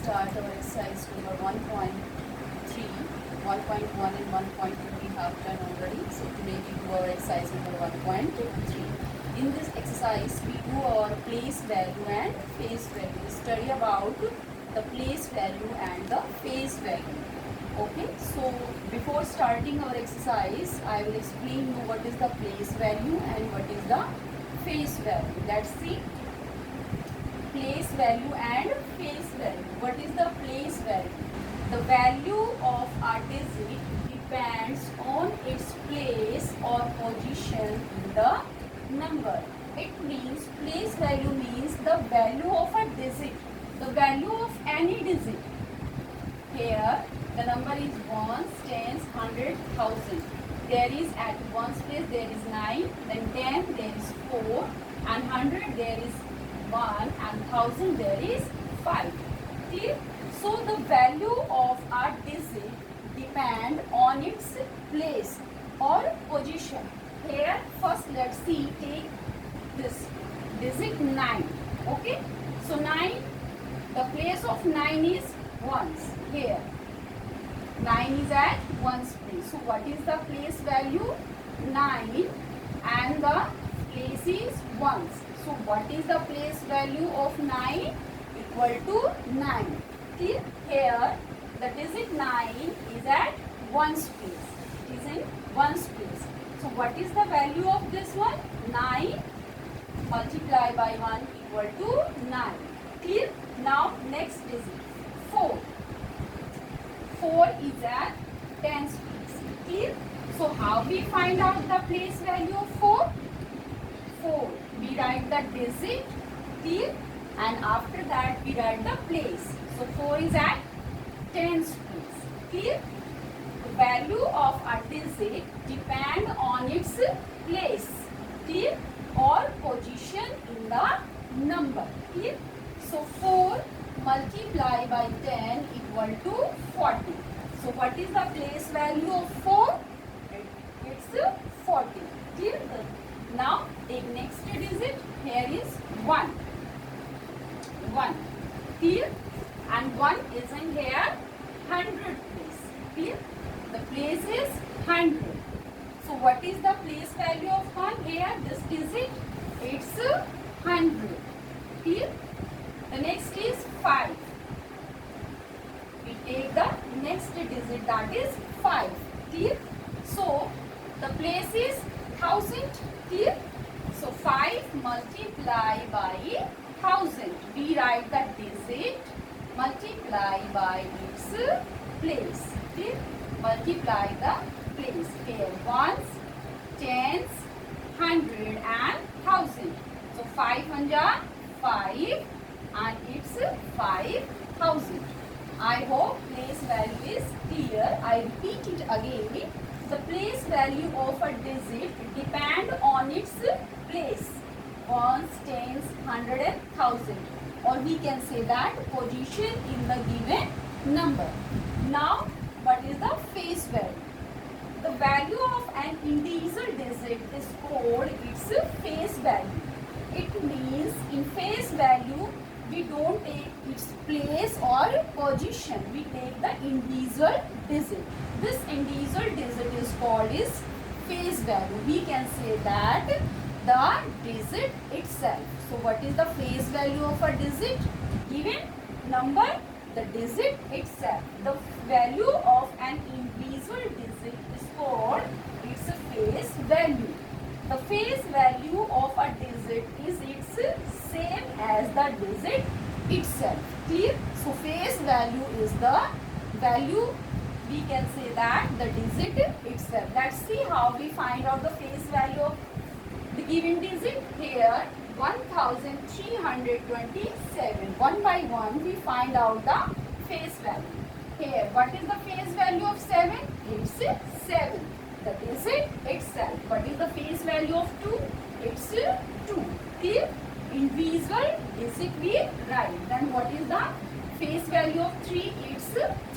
start our exercise number 1.3, 1.1 and 1.2 we have done already. So today we do our exercise number 1.3. In this exercise we do our place value and face value. We study about the place value and the face value. Okay, so before starting our exercise, I will explain you what is the place value and what is the face value. Let's see. Place value and face value. What is the place value? The value of a digit depends on its place or position in the number. It means place value means the value of a digit, the value of any digit. Here the number is ones, tens, hundred, thousand. There is at ones place there is 9, then 10 there is 4, and 100 there is 1, and 1000 there is 5. Clear? So the value of a digit depend on its place or position. Here first let's see, take this digit 9. Okay, so 9, the place of 9 is ones. Here 9 is at ones place. So what is the place value? 9, and the place is ones. So what is the place value of 9? Equal to 9. See here the digit 9 is at ones place. It is in ones place. So what is the value of this one? 9 multiplied by 1 equal to 9. Clear? Now next digit 4. 4 is at tens place. Clear? So how we find out the place value of 4? 4. We write the digit, clear, and after that we write the place. So 4 is at tens place. Clear? The value of a digit depend on its place, clear, or position in the number. Clear? So 4 multiplied by 10 equal to 40. So what is the place value of 4? It's 40. Clear? Now take next digit. Here is 1. 1. Clear? And 1 is in here 100 place. Clear? The place is 100. So what is the place value of 1? Here this digit, it's 100. Clear? The next is 5. We take the next digit, that is 5. Clear? So the place is 1000. Clear? So 5 multiplied by 1000. We write the digit multiplied by its place. Clear? Multiply the place. Here ones, tens, 100 and 1000. So 500, 5, and it's 5000. I hope place value is clear. I repeat it again. The place value of a digit depend on its place. Ones, tens, 100 and 1000. Or we can say that position in the given number. Now, what is the face value? The value of an integer digit is called its face value. It means in face value, we don't take its place or position. We take the integer digit. This integer digit is called its face value. We can say that the digit itself. So what is the face value of a digit? Given number, the digit itself. The value of an individual digit is called its face value. The face value of a digit is its same as the digit itself. Clear? So face value is the value, we can say that the digit itself. Let's see how we find out the face value of the given digit. Here 1327. One by one we find out the face value. Here what is the face value of 7? It's 7. The digit itself. What is the face value of 2? It's 2. Clear? Individual digit we write. Then what is the face value of 3? It's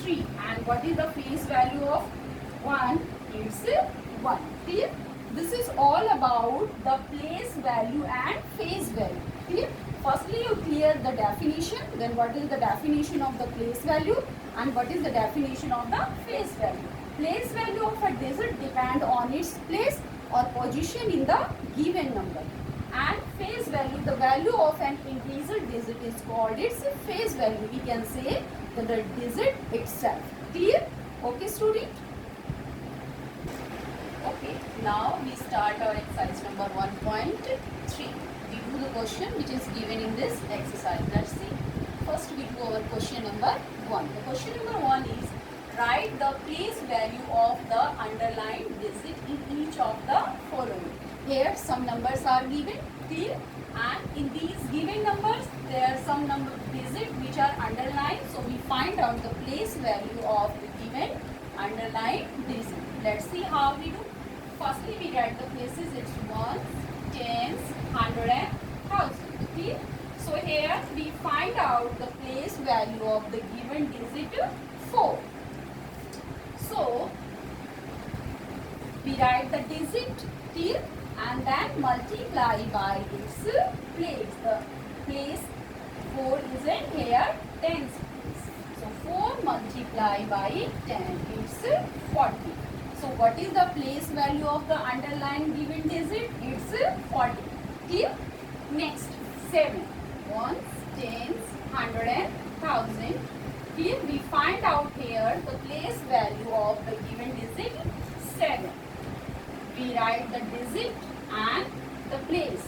3. And what is the face value of 1? It's 1. Clear? This is all about the place value and face value. Clear? Firstly, you clear the definition. Then what is the definition of the place value and what is the definition of the face value. Place value of a digit depend on its place or position in the given number. And face value, the value of an integer digit is called its face value. We can say the digit itself. Clear? Okay, student? Okay, now we start our exercise number 1.3. We do the question which is given in this exercise. Let's see. First we do our question number 1. The question number 1 is write the place value of the underlined digit in each of the following. Here some numbers are given, clear, and in these given numbers there are some number digits which are underlined. So we find out the place value of the given underlined digit. Let's see how we do. Firstly we write the places. It's ones, tens, hundred and thousand. Clear? So here we find out the place value of the given digit 4. So we write the digit here and then multiply by its place. The place 4 is in here tens place. So 4 multiply by 10, it's 40. So what is the place value of the underlined given digit? It's 40. Clear? Next 7. Ones, tens, hundred and thousand. Here we find out here the place value of the given digit 7. We write the digit and the place.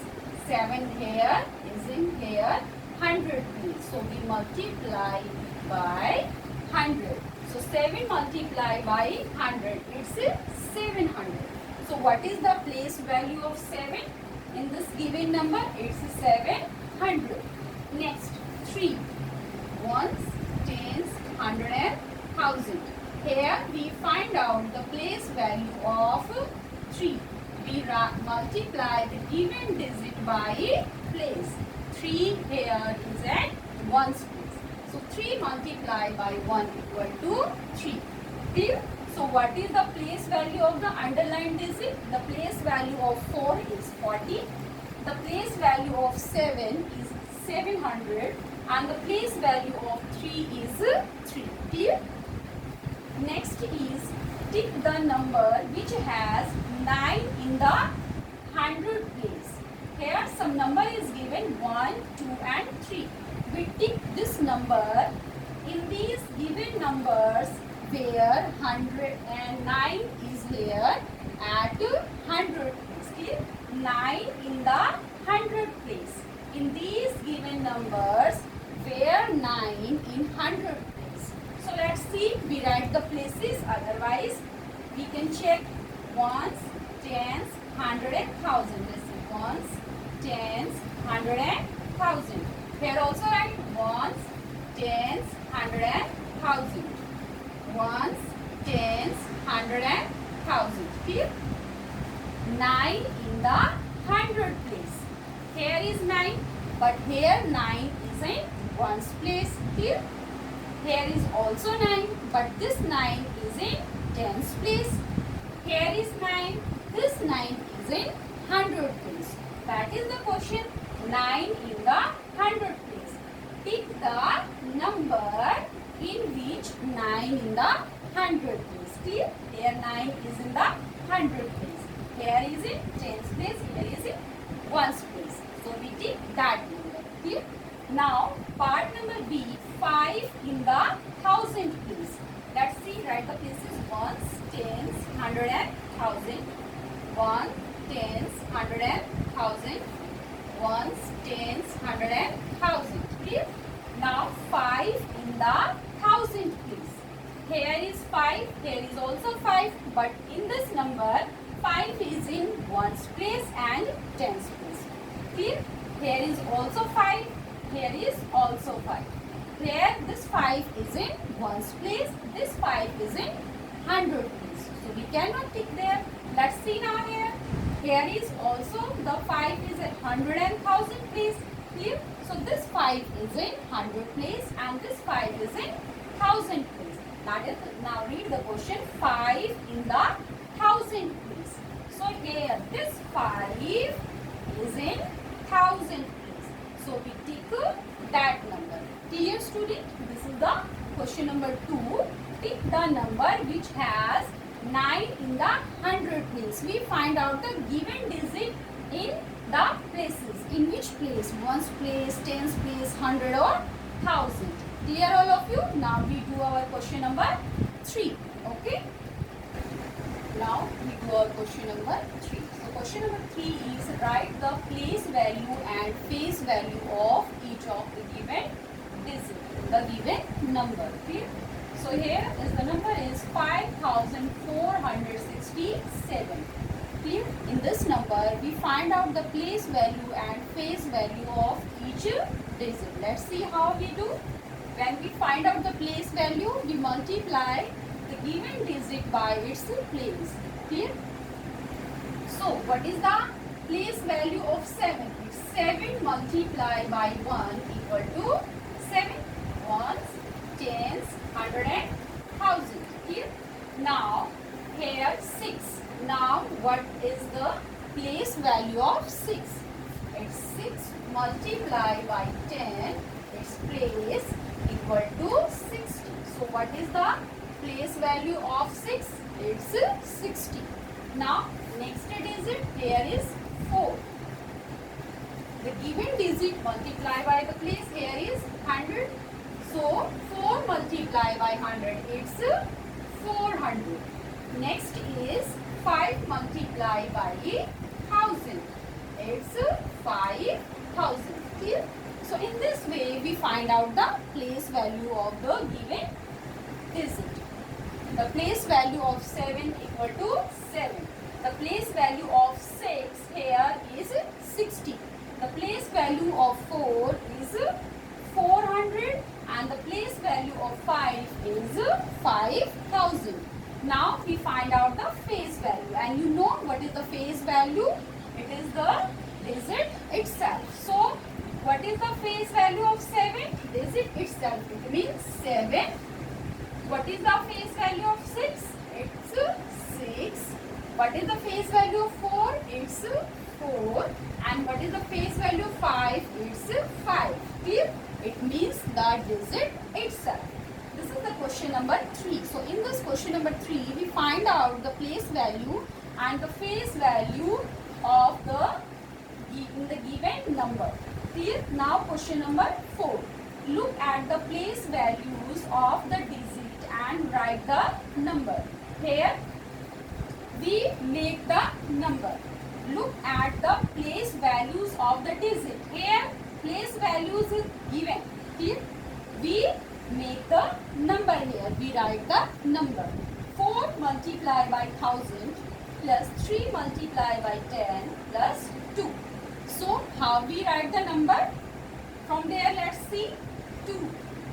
7 here is in here 100 place. So we multiply by 100. So 7 multiplied by 100, it's 700. So what is the place value of 7 in this given number? It's 700. Next 3. Ones, tens, hundred and thousand. Here we find out the place value of 3. We multiply the given digit by place. 3 here is at ones place. So 3 multiplied by 1 equal to 3. Clear? So what is the place value of the underlined digit? The place value of 4 is 40. The place value of 7 is 700. And the place value of 3 is 3. Clear? Next is tick the number which has 9 in the 100 place. Here some number is given 1, 2 and 3. We tick this number in these given numbers where 109 is here at 100 place. Clear? 9 in the 100 place. In these given numbers where 9 in 100 place. So let's see, we write the places, otherwise we can check ones, tens, hundred and thousand. Let's see, ones, tens, hundred and thousand. Here also write ones, tens, hundred and thousand. Ones, tens, hundred and thousand. Clear? 9 in the 100 place. Here is 9, but here 9 is in ones place. Clear? Here is also 9, but this 9 is in tens place. Here is 9, this 9 is in 100 place. That is the question. 9 in the 100 place. Pick the number in which 9 in the 100 place. Clear? Here 9 is in the 100 place. Here is in tens place. Here is in ones place. So we take that number. Clear? Now part number B, 5 in the 1000 place. Let's see, write the places ones, tens, hundred and thousand. 1, tens, hundred and thousand. Ones, tens, hundred and thousand. Clear? Now 5 in the 1000 place. Here is 5, here is also 5, but in this number 5 is in ones place and tens place. Clear? Here is also 5, here is also 5. Here this 5 is in ones place, this 5 is in 100 place. So we cannot tick there. Let's see now here. Here is also the 5 is at 100 and 1000 place. Clear? So this 5 is in 100 place and this 5 is in 1000 place. Now read the question. 5 in the 1000 place. So here this 5 is in 1000 place. So we Dear student, this is the question number 2. Pick the number which has 9 in the 100 place. We find out the given digit in the places. In which place? Ones place, tens place, 100 or 1000. Clear all of you? Now we do our question number 3. Okay. Now we do our question number 3. So question number 3 is write the place value and face value of each of the given digit, the given number. Okay. So here is the number is 5467. Clear? In this number we find out the place value and face value of each digit. Let's see how we do. When we find out the place value, we multiply the given digit by its place. Clear? So what is the place value of 7? It's 7 multiplied by 1 equal to 7. Ones, tens, 100 and 1000. Clear? Now here 6. Now what is the place value of 6? It's 6 multiplied by 10. Its place equal to 60. So what is the place value of 6? It's 60. Now next digit here is 4. The given digit multiplied by the place here is 100. So 4 multiplied by 100, it's 400. Next is 5 multiplied by 1000. It's 5000. Clear? So in this way we find out the place value of the given digit. The place value of 7 equal to 7. The place value of 6 here is 60. The place value of 4 is 400 and the place value of 5 is 5000. Now we find out the face value, and you know what is the face value? It is the digit itself. So what is the face value of 7? Digit itself. It means 7. What is the face value of 6? It's 6. What is the face value of 4? It's 4. And what is the face value of 5? It's 5. Clear? It means the digit itself. This is the question number 3. So in this question number 3, we find out the place value and the face value of in the given number. Clear? Now question number 4. Look at the place values of the digit and write the number. Here we make the number. Look at the place values of the digit. Here place values is given. Here we make the number here. We write the number. 4 multiplied by 1000 plus 3 multiplied by 10 plus 2. So how we write the number? From there let's see. 2.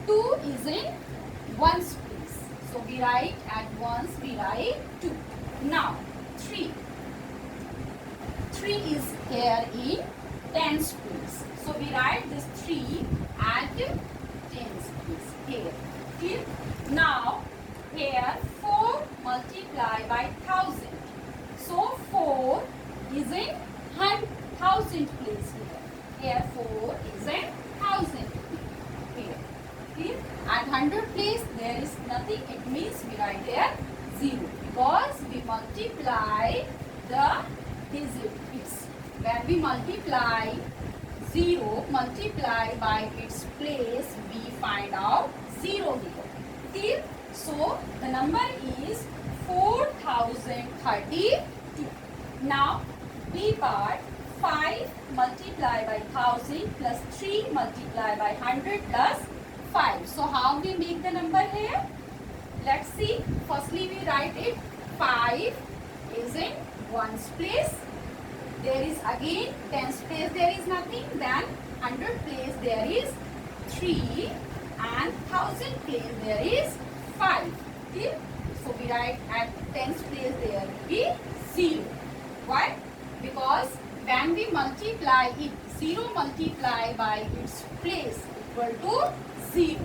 2 is in ones place. So we write at ones, we write 2. Now 3. 3 is here in tens place. So we write this 3 at tens place here. Clear? Now here 4 multiplied by 1000. So 4 is in 1000 place here. Here 4 is in 1000 here. Clear? At 100 place there is nothing. It means we write there 0 because we multiply the digit. When we multiply 0 multiplied by its place, we find out 0 here. Clear? So the number is 4032. Now B part, 5 multiplied by 1000 plus 3 multiplied by 100 plus 5. So how we make the number here? Let's see. Firstly we write it. 5 is in ones place. There is again tens place there is nothing. Then 100 place there is 3 and 1000 place there is 5. Clear? So we write at tens place there will be 0. Why? Because when we multiply it, 0 multiplied by its place equal to 0.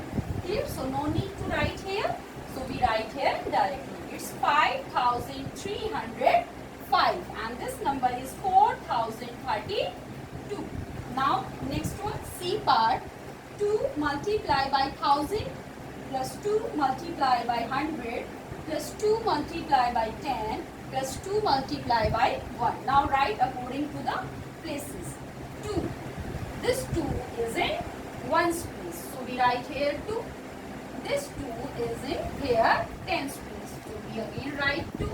Clear? So no need to write here. So we write here directly. It's 5305 and this number is 4032. Now next one, C part. 2 multiply by 1000 plus 2 multiply by 100 plus 2 multiply by 10 plus 2 multiply by 1. Now write according to the places. 2. This 2 is in ones place. So we write here 2. This 2 is in here tens place. So we again write 2.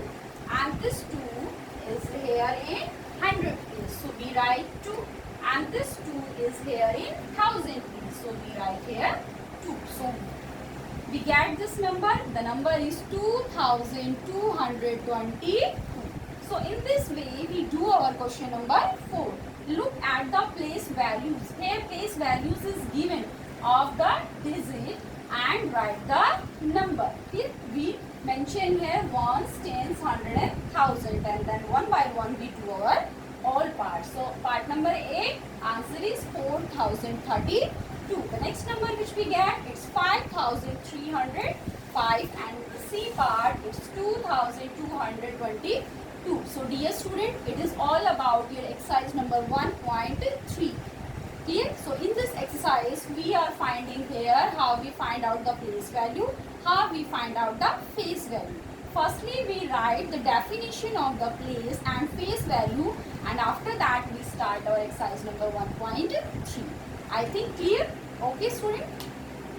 And this 2 is here in 100 place. So we write 2. And this 2 is here in 1000 place. So we write here 2. So we get this number. The number is 2222. So in this way we do our question number 4. Look at the place values. Here place values is given of the digit and write the number. Here we mention here ones, tens, hundred and thousand, and then one by one we do our all parts. So part number A, answer is 4032. The next number which we get, it's 5305, and the C part is 2222. So dear student, it is all about your exercise number 1.3. Clear? So in this exercise we are finding here how we find out the place value, how we find out the face value. Firstly we write the definition of the place and face value, and after that we start our exercise number 1.3. I think clear? Okay student?